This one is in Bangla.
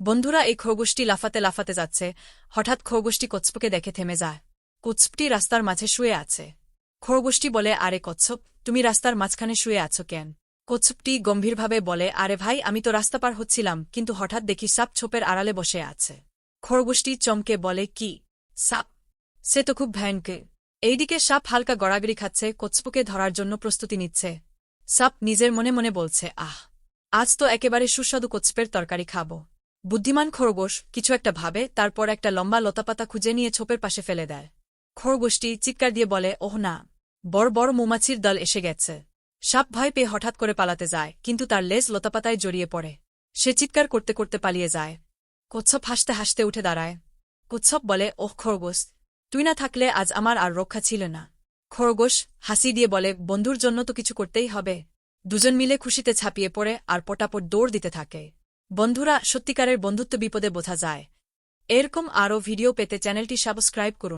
বন্ধুরা এই খরগোশটি লাফাতে লাফাতে যাচ্ছে, হঠাৎ খরগোশটি কচ্ছপকে দেখে থেমে যায়। কচ্ছপটি রাস্তার মাঝে শুয়ে আছে। খরগোশটি বলে, আরে কচ্ছপ, তুমি রাস্তার মাঝখানে শুয়ে আছো কেন? কচ্ছপটি গম্ভীরভাবে বলে, আরে ভাই, আমি তো রাস্তা পার হচ্ছিলাম, কিন্তু হঠাৎ দেখি সাপ ছোপের আড়ালে বসে আছে। খরগোশটি চমকে বলে, কি সাপ? সে তো খুব ভয়ঙ্কর। এইদিকে সাপ হালকা গড়াগড়ি খাচ্ছে, কচ্ছপকে ধরার জন্য প্রস্তুতি নিচ্ছে। সাপ নিজের মনে মনে বলছে, আজ তো একেবারে সুস্বাদু কচ্ছপের তরকারি খাব। বুদ্ধিমান খরগোশ কিছু একটা ভাবে, তারপর একটা লম্বা লতাপাতা খুঁজে নিয়ে ছোপের পাশে ফেলে দেয়। খরগোশটি চিৎকার দিয়ে বলে, ওহ না, বড় বড় মৌমাছির দল এসে গেছে। সাপ ভয় পেয়ে হঠাৎ করে পালাতে যায়, কিন্তু তার লেজ লতাপাতায় জড়িয়ে পড়ে। সে চিৎকার করতে করতে পালিয়ে যায়। কচ্ছপ হাসতে হাসতে উঠে দাঁড়ায়। কচ্ছপ বলে, ওহ খরগোশ, তুই না থাকলে আজ আমার আর রক্ষা ছিল না। খরগোশ হাসি দিয়ে বলে, বন্ধুর জন্য তো কিছু করতেই হবে। দুজন মিলে খুশিতে ছাপিয়ে পড়ে আর পটাপট দৌড় দিতে থাকে। বন্ধুরা, সত্যিকারের বন্ধুত্ব বিপদে বোঝা যায়। এরকম আরও ভিডিও পেতে চ্যানেলটি সাবস্ক্রাইব করুন।